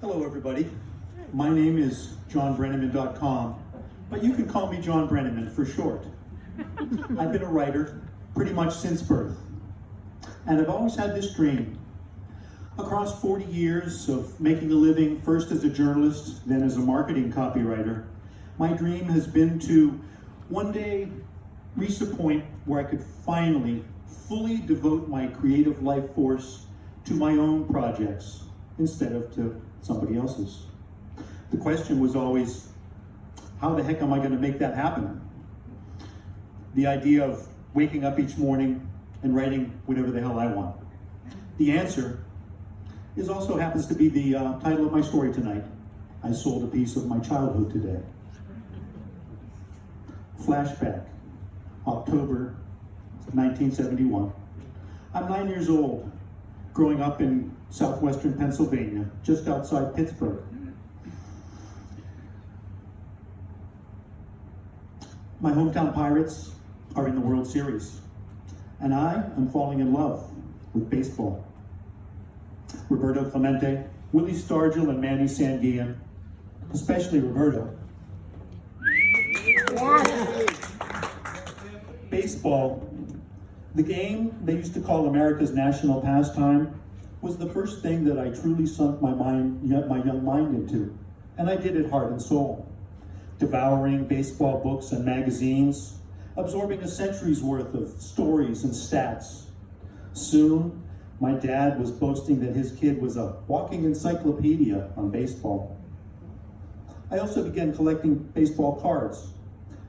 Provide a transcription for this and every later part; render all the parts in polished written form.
Hello everybody, my name is johnbrenneman.com, but you can call me John Brenneman for short. I've been a writer pretty much since birth, and I've always had this dream. Across 40 years of making a living, first as a journalist, then as a marketing copywriter, my dream has been to one day reach the point where I could finally fully devote my creative life force to my own projects instead of to somebody else's. The question was always, how the heck am I going to make that happen? The idea of waking up each morning and writing whatever the hell I want. The answer also happens to be the title of my story tonight. I sold a piece of my childhood today. Flashback, October 1971. I'm 9 years old, growing up in southwestern Pennsylvania, just outside Pittsburgh. My hometown Pirates are in the World Series, and I am falling in love with baseball. Roberto Clemente, Willie Stargell, and Manny Sanguillen, especially Roberto. Baseball, the game they used to call America's national pastime, was the first thing that I truly sunk my young mind into, and I did it heart and soul, devouring baseball books and magazines, absorbing a century's worth of stories and stats. Soon, my dad was boasting that his kid was a walking encyclopedia on baseball. I also began collecting baseball cards,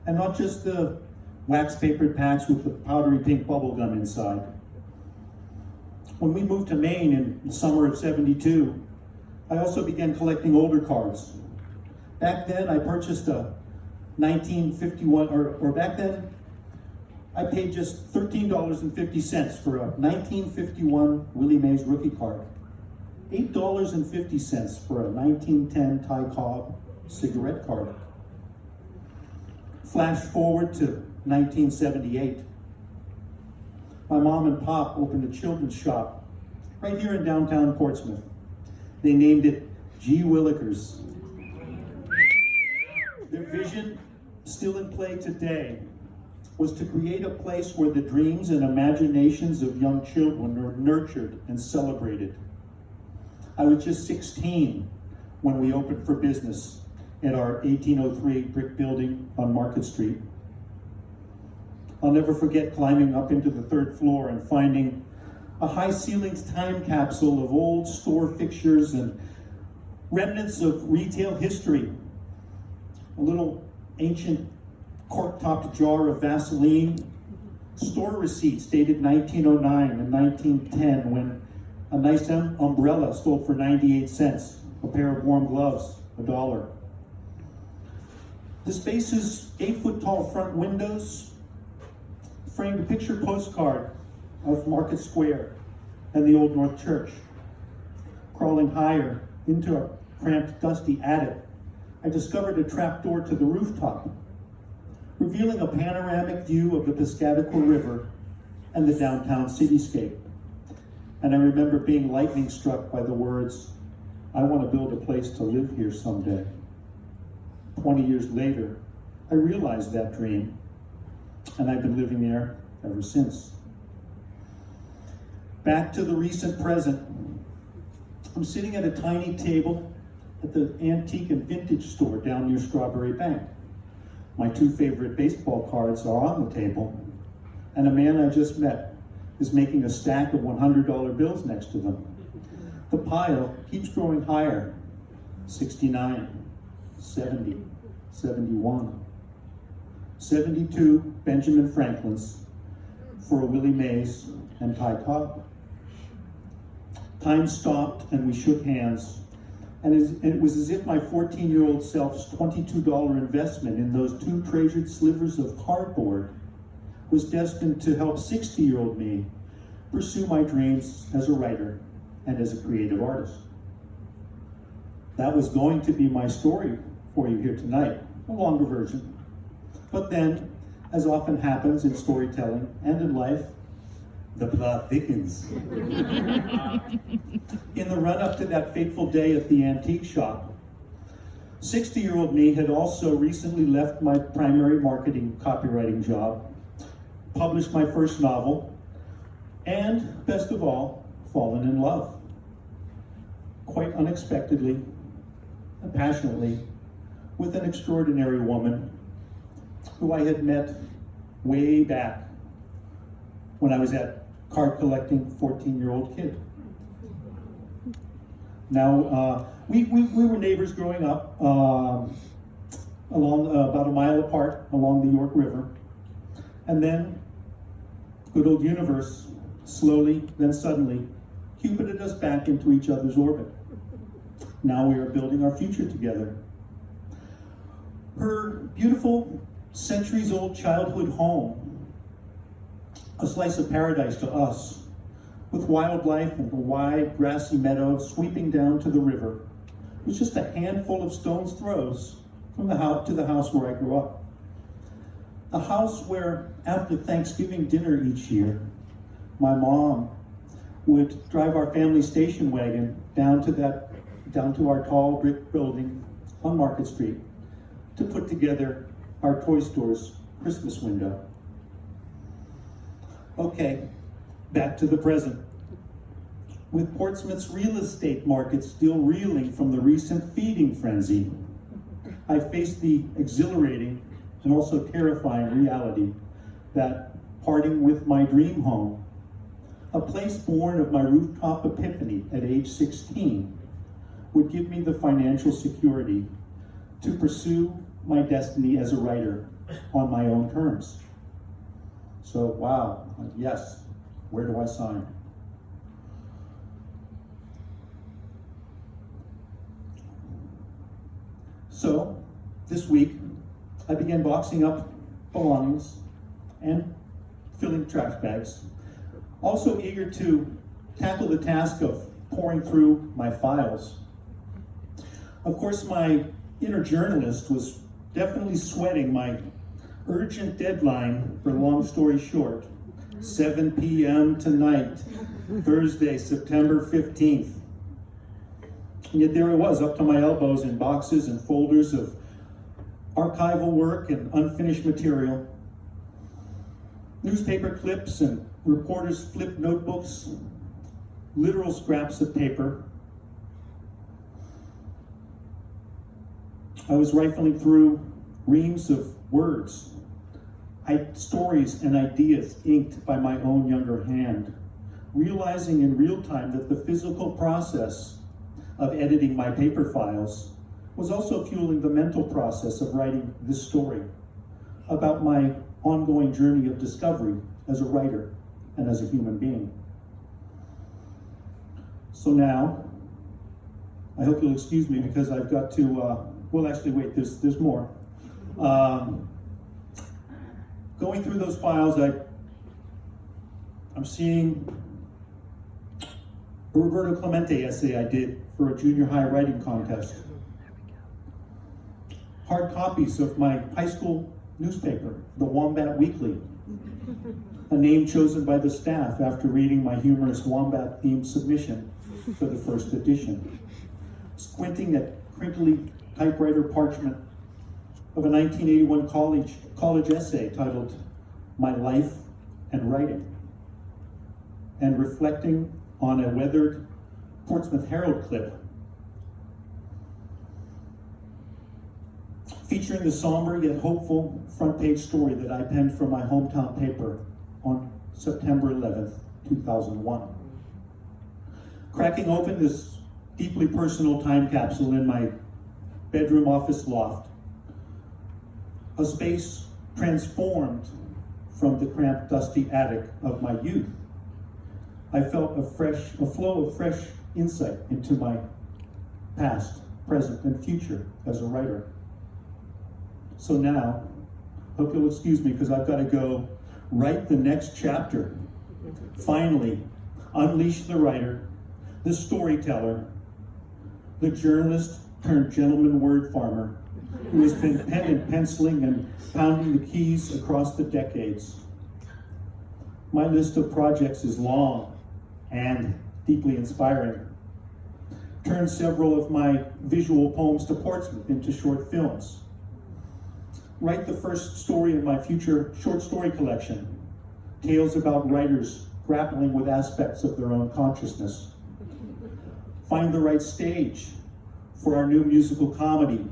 and not just the wax-papered packs with the powdery pink bubble gum inside. When we moved to Maine in the summer of '72, I also began collecting older cards. Back then, I purchased a 1951, or back then, I paid just $13.50 for a 1951 Willie Mays rookie card, $8.50 for a 1910 Ty Cobb cigarette card. Flash forward to 1978. My mom and pop opened a children's shop right here in downtown Portsmouth. They named it G.Willikers. Their vision, still in play today, was to create a place where the dreams and imaginations of young children were nurtured and celebrated. I was just 16 when we opened for business at our 1803 brick building on Market Street. I'll never forget climbing up into the third floor and finding a high-ceilinged time capsule of old store fixtures and remnants of retail history. A little ancient cork-topped jar of Vaseline, store receipts dated 1909 and 1910 when a nice umbrella sold for 98 cents, a pair of warm gloves, $1. The space's 8-foot-tall front windows framed a picture postcard of Market Square and the Old North Church. Crawling higher into a cramped, dusty attic, I discovered a trapdoor to the rooftop, revealing a panoramic view of the Piscataqua River and the downtown cityscape. And I remember being lightning struck by the words, "I want to build a place to live here someday." 20 years later, I realized that dream, and I've been living there ever since. Back to the recent present. I'm sitting at a tiny table at the antique and vintage store down near Strawberry Bank. My two favorite baseball cards are on the table, and a man I just met is making a stack of $100 bills next to them. The pile keeps growing higher. 69, 70, 71. 72 Benjamin Franklins for a Willie Mays and Ty Cobb. Time stopped and we shook hands. And it was as if my 14-year-old self's $22 investment in those two treasured slivers of cardboard was destined to help 60-year-old me pursue my dreams as a writer and as a creative artist. That was going to be my story for you here tonight, a longer version. But then, as often happens in storytelling and in life, The plot thickens. In the run-up to that fateful day at the antique shop, 60-year-old me had also recently left my primary marketing copywriting job, published my first novel, and, best of all, fallen in love. Quite unexpectedly and passionately, with an extraordinary woman who I had met way back when I was at card collecting 14-year-old kid. Now, we were neighbors growing up along about a mile apart along the York River. And then, good old universe, slowly, then suddenly, cupided us back into each other's orbit. Now we are building our future together. Her beautiful, centuries-old childhood home, a slice of paradise to us, with wildlife and a wide grassy meadow sweeping down to the river, was just a handful of stone's throws from the house to the house where I grew up. A house where, after Thanksgiving dinner each year, my mom would drive our family station wagon down to our tall brick building on Market Street to put together our toy store's Christmas window. Okay, back to the present. With Portsmouth's real estate market still reeling from the recent feeding frenzy, I faced the exhilarating and also terrifying reality that parting with my dream home, a place born of my rooftop epiphany at age 16, would give me the financial security to pursue my destiny as a writer on my own terms. So, wow, yes, where do I sign? So, this week, I began boxing up belongings and filling trash bags, also eager to tackle the task of pouring through my files. Of course, my inner journalist was definitely sweating my urgent deadline for long story short, 7 p.m. tonight, Thursday, September 15th. And yet there I was, up to my elbows in boxes and folders of archival work and unfinished material, newspaper clips and reporters' flip notebooks, literal scraps of paper. I was rifling through reams of words, stories and ideas inked by my own younger hand, realizing in real time that the physical process of editing my paper files was also fueling the mental process of writing this story about my ongoing journey of discovery as a writer and as a human being. So now, I hope you'll excuse me because I've got to, well actually wait, there's more. Going through those files, I'm seeing a Roberto Clemente essay I did for a junior high writing contest. Hard copies of my high school newspaper, the Wombat Weekly, a name chosen by the staff after reading my humorous Wombat-themed submission for the first edition. Squinting at crinkly typewriter parchment of a 1981 college essay titled My Life and Writing, and reflecting on a weathered Portsmouth Herald clip featuring the somber yet hopeful front page story that I penned for my hometown paper on September 11th, 2001. Cracking open this deeply personal time capsule in my bedroom office loft, a space transformed from the cramped, dusty attic of my youth, I felt a flow of fresh insight into my past, present, and future as a writer. So now, hope you'll excuse me because I've got to go write the next chapter. Finally, unleash the writer, the storyteller, the journalist turned gentleman word farmer who has been pen and penciling and pounding the keys across the decades. My list of projects is long and deeply inspiring. Turn several of my visual poems to Portsmouth into short films. Write the first story in my future short story collection, tales about writers grappling with aspects of their own consciousness. Find the right stage for our new musical comedy,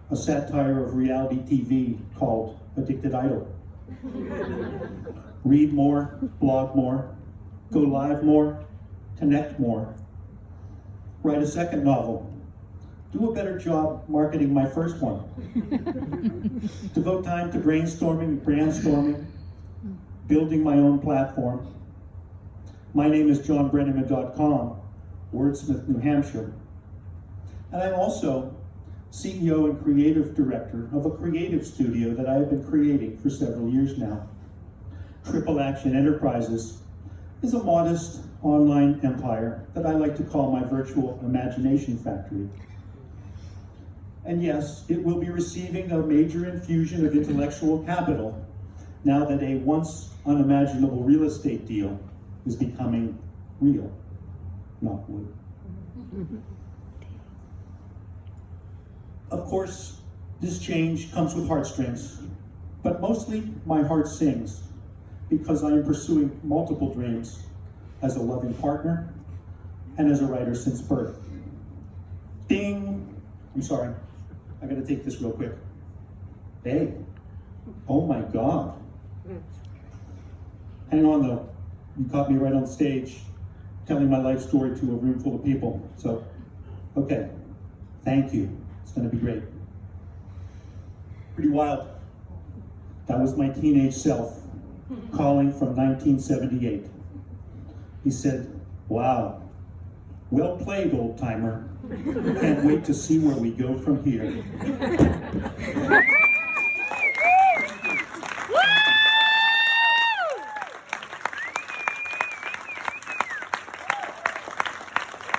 a satire of reality TV called Addicted Idol. Read more, blog more, go live more, connect more. Write a second novel. Do a better job marketing my first one. Devote time to brainstorming, building my own platform. My name is johnbrenneman.com, Wordsmith, New Hampshire. And I'm also CEO and creative director of a creative studio that I have been creating for several years now. Triple Action Enterprises is a modest online empire that I like to call my virtual imagination factory. And yes, it will be receiving a major infusion of intellectual capital now that a once unimaginable real estate deal is becoming real, not wood. Of course, this change comes with heartstrings, but mostly my heart sings because I am pursuing multiple dreams as a loving partner and as a writer since birth. Ding! I'm sorry, I gotta take this real quick. Hey, oh my God. Hang on though, you caught me right on stage telling my life story to a room full of people. So, okay, thank you. It's gonna be great. Pretty wild. That was my teenage self calling from 1978. He said, wow, well played, old timer. Can't wait to see where we go from here.